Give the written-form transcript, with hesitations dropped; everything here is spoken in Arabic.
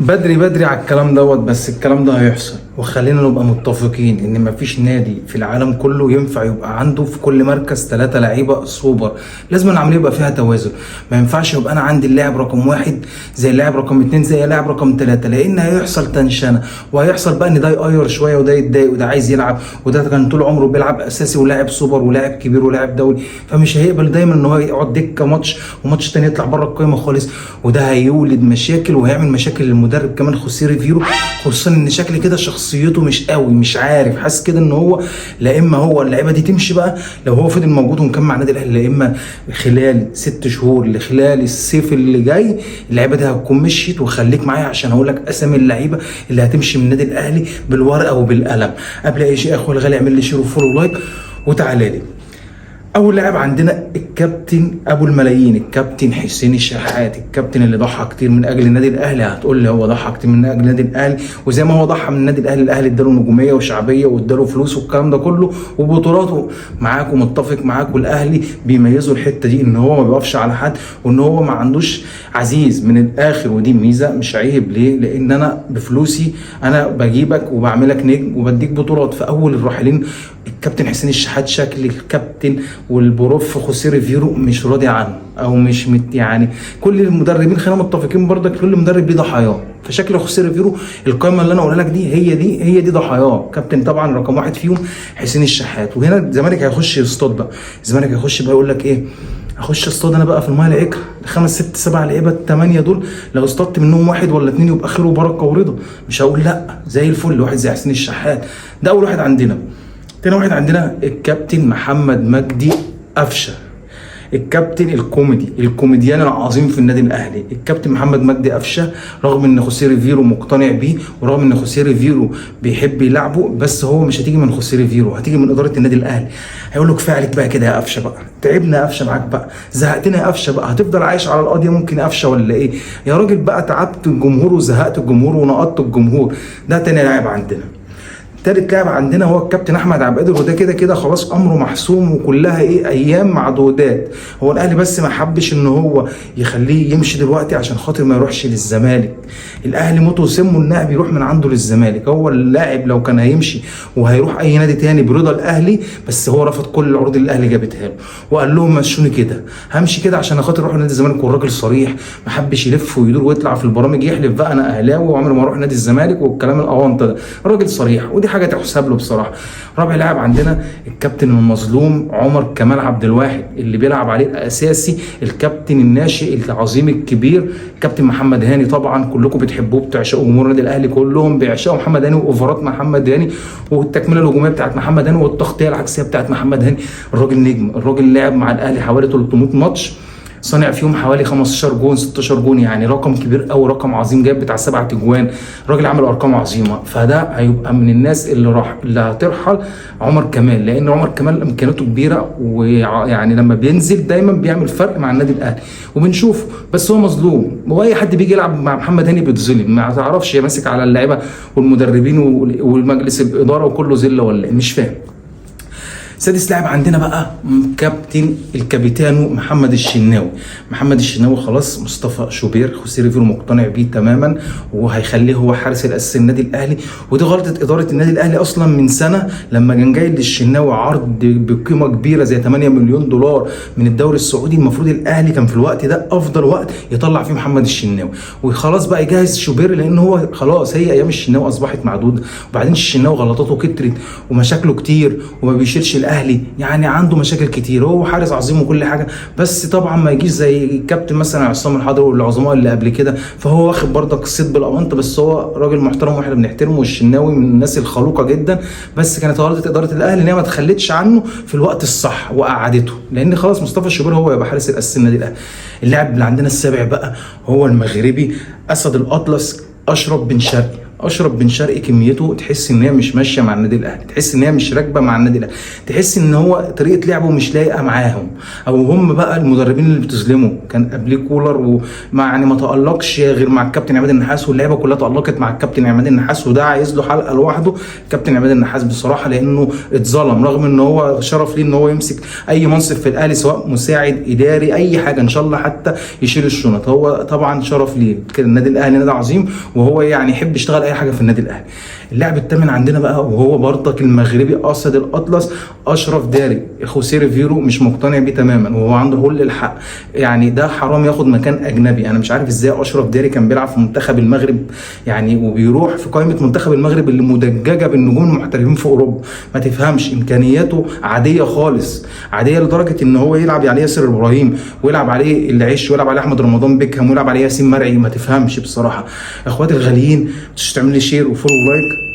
بدري بدري على الكلام دوت، بس الكلام ده هيحصل. وخلينا نبقى متفقين ان مفيش نادي في العالم كله ينفع يبقى عنده في كل مركز 3 لعيبه سوبر. لازم العمليه يبقى فيها توازن. ما ينفعش يبقى انا عندي اللاعب رقم 1 زي اللاعب رقم 2 زي اللاعب رقم 3، لان هيحصل تنشنه، وهيحصل بقى ان ده يقير شويه وده يتضايق وده عايز يلعب، وده كان طول عمره بيلعب اساسي ولاعب سوبر ولاعب كبير ولاعب دولي، فمش هيقبل دايما ان هو يقعد دكه ماتش وماتش تاني يطلع بره القائمه خالص. وده هيولد مشاكل وهيعمل مشاكل للمدرب كمان خوسيه ريفيرو، خصوصا ان شكل كده شخصيته مش قوي، مش عارف، حاسس كده ان هو لا اما هو اللعيبه دي تمشي بقى لو هو فضل موجود ومكمل مع النادي الاهلي، لا اما خلال 6 شهور لخلال الصيف اللي جاي اللعيبه دي هتكون مشيت. وخليك معايا عشان هقول لك اسامي اللعيبه اللي هتمشي من النادي الاهلي بالورقه وبالقلم. قبل اي شيء يا اخويا الغالي اعمل لي شير وفولو لايك وتعالى لي. اول لاعب عندنا الكابتن ابو الملايين، الكابتن حسين الشحات، الكابتن اللي ضحى كتير من اجل النادي الاهلي. هتقول لي هو ضحى كتير من اجل النادي الاهلي، وزي ما هو ضحى من النادي الاهلي، الاهلي اداله نجوميه وشعبيه واداله فلوس والكلام ده كله وبطولاته معاك، ومتفق معاك. والاهلي بيميزوا الحته دي ان هو ما بيقفش على حد وان هو ما عندوش عزيز من الاخر، ودي ميزه مش عيب. ليه؟ لان انا بفلوسي انا بجيبك وبعملك نجم وبديك بطولات. في اول الراحلين الكابتن حسين الشحات شكل الكابتن والبروف خوسيه ريفيرو مش راضي عنه، او مش يعني كل المدربين خلينا متفقين برضك كل مدرب ليه ضحاياه. فشكل خوسيه ريفيرو القائمه اللي انا اقولها لك دي هي دي ضحاياه. كابتن طبعا رقم 1 فيهم حسين الشحات. وهنا الزمالك هيخش يصطاد بقى، الزمالك هيخش بقى يقول لك ايه، اخش اصطاد انا بقى في المايه العكر 5 6 7 لعيبه ال8 دول، لو اصطدت منهم 1 ولا 2 يبقى خير وبركه ورضا، مش هقول لا، زي الفل. واحد زي حسين الشحات ده اول واحد عندنا. تاني واحد عندنا الكابتن محمد مجدي قفشه، الكابتن الكوميديان العظيم في النادي الاهلي. الكابتن محمد مجدي قفشه رغم ان خوسيه ريفيرو مقتنع بيه، ورغم ان خوسيه ريفيرو بيحب يلعبه، بس هو مش هتيجي من خوسيه ريفيرو، هتيجي من اداره النادي الاهلي. هيقول له كفايه عليك بقى كده يا قفشه بقى، تعبنا يا قفشه معاك بقى، زهقتنا يا قفشه بقى، هتفضل عايش على القضيه ممكن يا قفشه ولا ايه؟ يا راجل بقى تعبت الجمهور وزهقت الجمهور ونقضت الجمهور. ده تاني لاعب عندنا. تالت لاعب عندنا هو الكابتن احمد عبد القادر، وده كده كده خلاص امره محسوم وكلها ايام معدودات. هو الاهلي بس ما حبش ان هو يخليه يمشي دلوقتي عشان خاطر ما يروحش للزمالك. الاهلي موته وسمه اللاعب يروح من عنده للزمالك. هو اللاعب لو كان هيمشي وهيروح اي نادي تاني برضا الاهلي، بس هو رفض كل العروض اللي الاهلي جابتها له وقال لهم مشوني كده، همشي كده عشان خاطر اروح نادي الزمالك. والراجل صريح، ما حبش يلف ويدور ويطلع في البرامج يحلف بقى انا اهلاوي وعمري ما اروح نادي الزمالك والكلام الاونطه ده. الراجل صريح ودي حاجه تحسب له بصراحه. رابع لاعب عندنا الكابتن المظلوم عمر كمال عبد الواحد، اللي بيلعب عليه الاساسي الكابتن الناشئ العظيم الكبير الكابتن محمد هاني. طبعا كلكم بتحبوه، بتعشقوا جمهور النادي الاهلي كلهم بيعشقوا محمد هاني واوفرات محمد هاني والتكمله الهجوميه بتاعت محمد هاني والتغطيه العكسيه بتاعت محمد هاني. الراجل نجم، الراجل لعب مع الاهلي حوالي 300 ماتش، صانع فيهم حوالي 15 جون 16 جون، يعني رقم كبير قوي، رقم عظيم، جاب بتاع 7 اجوان. الراجل عمل ارقام عظيمه. فده هيبقى من الناس اللي هترحل عمر كمال، لان عمر كمال امكانياته كبيره، ويعني لما بينزل دايما بيعمل فرق مع النادي الاهلي وبنشوفه. بس هو مظلوم، واي حد بيجي يلعب مع محمد هاني بيتظلم، ما تعرفش ماسك على اللعيبه والمدربين والمجلس الاداره وكله زله ولا ايه، مش فاهم. سادس لاعب عندنا بقى كابتن الكابيتانو محمد الشناوي. محمد الشناوي خلاص مصطفى شوبير خوسيه ريفيرو مقتنع بيه تماما، وهيخليه هو حارس الاساسي النادي الاهلي. ودي غلطه اداره النادي الاهلي اصلا من سنه لما كان جاي للشناوي عرض بقيمه كبيره زي 8 مليون دولار من الدوري السعودي. المفروض الاهلي كان في الوقت ده افضل وقت يطلع فيه محمد الشناوي، وخلاص بقى يجهز شوبير، لان هو خلاص هي ايام الشناوي اصبحت معدوده. وبعدين الشناوي غلطاته كترت ومشاكله كتير وما بيشيلش الاهلي، يعني عنده مشاكل كتير. هو حارس عظيم وكل حاجه، بس طبعا ما يجيش زي الكابتن مثلا عصام الحضري والعظماء اللي قبل كده. فهو واخد برضك الصيت بالاونطه، بس هو راجل محترم واحنا بنحترمه. والشناوي من الناس الخلوقه جدا، بس كانت غلطه اداره الاهلي ان هي ما تخلتش عنه في الوقت الصح وقعدته، لان خلاص مصطفى الشوبير هو يبقى حارس الاساسي النادي الاهلي. اللاعب اللي عندنا السابع بقى هو المغربي اسد الاطلس اشرف بن شرقي. اشرف بن شرقي كميته تحس ان هي مش ماشيه مع النادي الاهلي، تحس ان هي مش راكبه مع النادي الاهلي، تحس ان هو طريقه لعبه مش لايقه معاهم، او هم بقى المدربين اللي بتظلموا. كان قبليه كولر، وما يعني ما تالقش غير مع الكابتن عماد النحاس، واللعيبه كلها تالقت مع الكابتن عماد النحاس، وده عايز له حلقه لوحده الكابتن عماد النحاس بصراحه، لانه اتظلم رغم ان هو شرف ليه ان هو يمسك اي منصب في الاهلي سواء مساعد اداري اي حاجه، ان شاء الله حتى يشيل الشنط، هو طبعا شرف ليه كده. النادي الاهلي نادي عظيم، وهو يعني يحب يشتغل اي حاجه في النادي الاهلي. اللاعب الثامن عندنا بقى وهو برضك المغربي اسد الاطلس اشرف داري. خوسيه ريفيرو مش مقتنع بيه تماما، وهو عنده كل الحق، يعني ده حرام ياخد مكان اجنبي. انا مش عارف ازاي اشرف داري كان بيلعب في منتخب المغرب يعني، وبيروح في قائمه منتخب المغرب اللي مدججه بالنجوم المحترفين في اوروبا، ما تفهمش امكانياته عاديه خالص، عاديه لدرجه ان هو يلعب عليه ياسر ابراهيم ويلعب عليه العش ويلعب عليه احمد رمضان بيكهام ويلعب عليه ياسين مرعي، ما تفهمش بصراحه. اخواتي الغاليين، مش تعمل لي شير وفولو ولايك